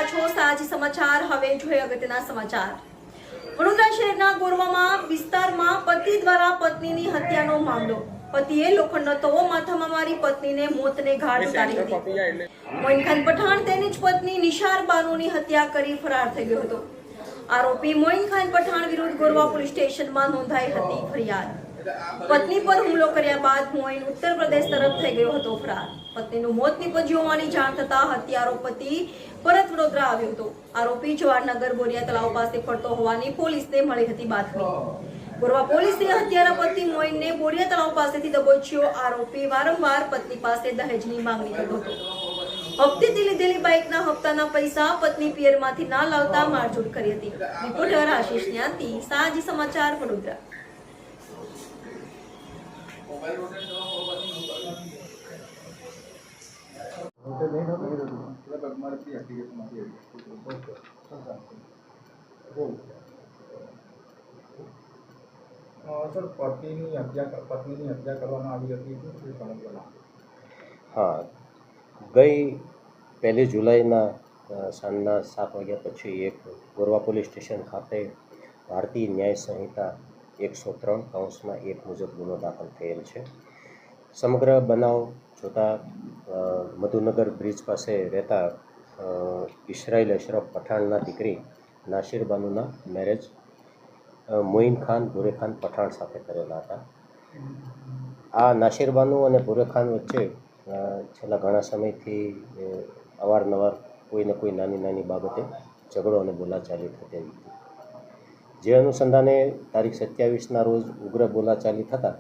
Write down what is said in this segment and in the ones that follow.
રહ્યા છો સાજી સમાચાર। હવે જોઈએ અગત્યના સમાચાર। વડોદરા શહેરના ગોરવામાં વિસ્તારમાં પતિ દ્વારા પત્નીની હત્યાનો મામલો। પતિએ લોખંડનો તવો માથામાં મારી પત્નીને મોતને ઘાટ ઉતારી હતી। મોઇનખાન પઠાણ તેની જ પત્ની નિશાર બાનુની હત્યા કરી ફરાર થઈ ગયો હતો। આરોપી મોઇનખાન પઠાણ વિરુદ્ધ ગોરવા પોલીસ સ્ટેશનમાં નોંધાઈ હતી ફરિયાદ। પત્ની પર હુમલો કર્યા બાદ મોઇન ઉત્તર પ્રદેશ તરફ થઈ ગયો હતો ફરાર। પત્નીનું મોત નીપજ્યું હોવાની જાણ થતા હત્યારો પતિ પરત વડોદરા આવ્યો હતો। આરોપી જવાહરનગર બોરિયા તળાવ પાસે ફરતો હોવાની પોલીસને મળી હતી બાતમી। ગોરવા પોલીસે હત્યારા પતિ મોઇનને બોરિયા તળાવ પાસેથી દબોચ્યો। આરોપી વારંવાર પત્ની પાસે દહેજની માંગણી કરતો હતો। હપ્તેથી લીધેલી બાઇકના હપ્તાના પૈસા પત્ની પિયરમાંથી ના લાવતા મારઝૂડ કરી હતી। રિપોર્ટર આશીષ ન્યાતી, સાજી સમાચાર, વડોદરા। સર, પત્નીની હત્યા કરવામાં આવી હતી, શું સમજવામાં? हाँ, गई 1 जुलाईના સાંજના 7 વાગ્યા પછી એક ગોરવા પોલીસ સ્ટેશન ખાતે ભારતીય ન્યાય સંહિતા 103(1) મુજબ ગુનો દાખલ થયેલ છે। સમગ્ર બનાવ જોતાં મધુનગર બ્રિજ પાસે રહેતા ઇસરાઇલ અશરફ પઠાણના દીકરી નાસિર બાનુના મેરેજ મોઇન ખાન ભુરેખાન પઠાણ સાથે કરેલા હતા। આ નાસિર બાનુ અને ભુરેખાન વચ્ચે છેલ્લા ઘણા સમયથી અવારનવાર કોઈને કોઈ નાની નાની બાબતે ઝઘડો અને બોલાચાલી થતી હતી। જે અનુસંધાને તારીખ 27ના રોજ ઉગ્ર બોલાચાલી થતાં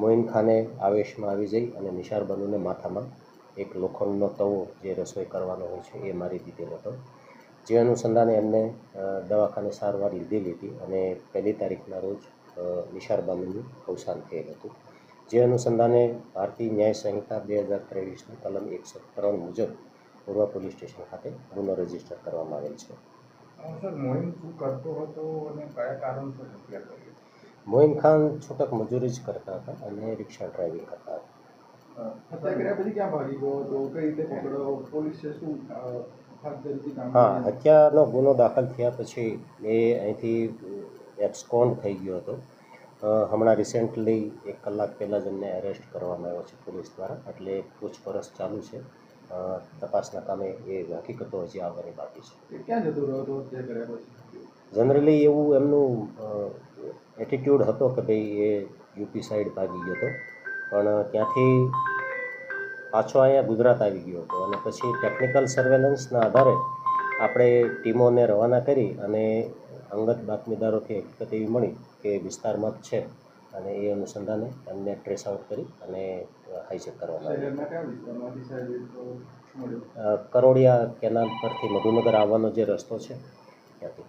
મોઇન ખાને આવેશમાં આવી જઈ અને નિશાર બાનુને માથામાં એક લોખંડનો તવો જે રસોઈ કરવાનો હોય છે એ મારી દીધેલો હતો। જે અનુસંધાને એમને દવાખાને સારવાર લીધેલી હતી અને 1 તારીખના રોજ નિશાર બાનુનું અવસાન થયેલ હતું। જે અનુસંધાને ભારતીય ન્યાય સંહિતા 2023ની કલમ 103 મુજબ ગોરવા પોલીસ સ્ટેશન ખાતે ગુનો રજીસ્ટર કરવામાં આવેલ છે। સર, મોઇન શું કરતો હતો અને કયા કારણસર હત્યા કરી? મોઇન ખાન છૂટક મજૂરી જ કરતા હતા અને રિક્ષા ડ્રાઇવિંગ કરતા હતા। હત્યા કર્યા પછી ક્યાં ભાગી ગયો હતો? કઈ રીતે પકડ્યો? પોલીસે શું હા, હત્યાનો ગુનો દાખલ થયા પછી એ અહીંથી એબ્સ્કોન્ડ થઈ ગયો હતો। હમણાં રિસેન્ટલી 1 કલાક પહેલાં જ એમને એરેસ્ટ કરવામાં આવ્યો છે પોલીસ દ્વારા, એટલે પૂછપરછ ચાલુ છે। તપાસના કામે એ હકીકતો હજી આવવાની બાકી છે। ક્યાં જતો રહ્યો હતો હત્યા કર્યા પછી? જનરલી એવું એમનું એટીટ્યૂડ હતો કે ભાઈ એ યુપી સાઈડ ભાગી ગયો હતો, પણ ત્યાંથી પાછો અહીંયા ગુજરાત આવી ગયો હતો અને પછી ટેકનિકલ સર્વેલન્સના આધારે આપણે ટીમોને રવાના કરી અને અંગત બાતમીદારોથી હકીકત એવી મળી કે વિસ્તારમાં જ છે અને એ અનુસંધાને એમને ટ્રેસ આઉટ કરી અને હાઈજેક કરવામાં આવ્યો। કરોડિયા કેનાલ પરથી મધુનગર આવવાનો જે રસ્તો છે ત્યાંથી।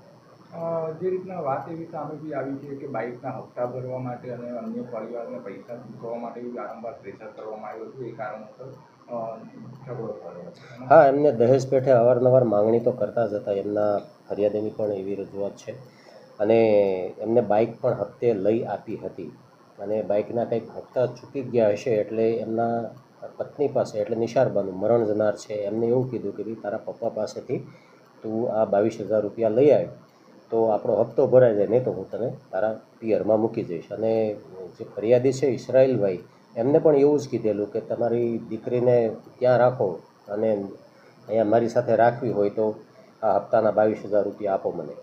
જે રીતના વાત એવી સામે બી આવી છે કે બાઇકના હપ્તા ભરવા માટે અને અન્ય પરિવારને પૈસા ચૂકવવા માટે વારંવાર પ્રેશર કરવામાં આવ્યું હતું, એ કારણોસર ઝઘડો થયો। હા, એમને દહેજ પેઠે અવારનવાર માંગણી તો કરતા જ હતા। એમના ફરિયાદીની પણ એવી રજૂઆત છે અને એમને બાઇક પણ હપ્તે લઈ આપી હતી અને બાઇકના કંઈક હપ્તા ચૂકી ગયા હશે એટલે એમના પત્ની પાસે એટલે નિશાર બાનુ મરણ જનાર છે એમને એવું કીધું કે ભાઈ તારા પપ્પા પાસેથી તું આ 22,000 રૂપિયા લઈ આવ તો આપણો હપ્તો ભરાઈ જાય, નહીં તો હું તને તારા પિયરમાં મૂકી જઈશ। અને જે ફરિયાદી છે ઇસરાઇલભાઈ, એમને પણ એવું જ કીધેલું કે તમારી દીકરીને ત્યાં રાખો અને અહીંયા મારી સાથે રાખવી હોય તો આ હપ્તાના 22,000 રૂપિયા આપો મને।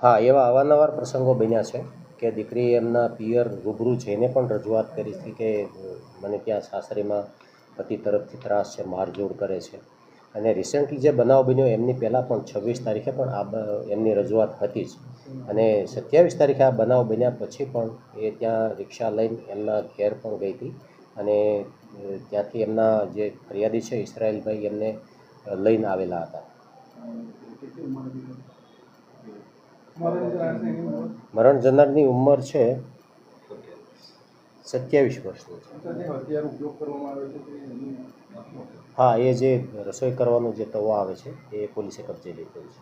હા, એવા અવારનવાર પ્રસંગો બન્યા છે કે દીકરીએ એમના પિયર રૂબરૂ જઈને પણ રજૂઆત કરી હતી કે મને ત્યાં સાસરીમાં પતિ તરફથી ત્રાસ છે, મારઝૂડ કરે છે। અને રિસેન્ટલી જે બનાવ બન્યો એમની પહેલાં પણ 26 તારીખે પણ એમની રજૂઆત હતી જ અને 27 તારીખે આ બનાવ બન્યા પછી પણ એ ત્યાં રિક્ષા લઈને એમના ઘેર પણ ગઈ હતી અને ત્યાંથી એમના જે ફરિયાદી છે ઇસરાઇલભાઈ એમને લઈને આવેલા હતા। મરણ જનારની ઉંમર છે 27 વર્ષની છે। હા, એ જે રસોઈ કરવાનો જે તવો આવે છે એ પોલીસે કબજે લીધેલ છે।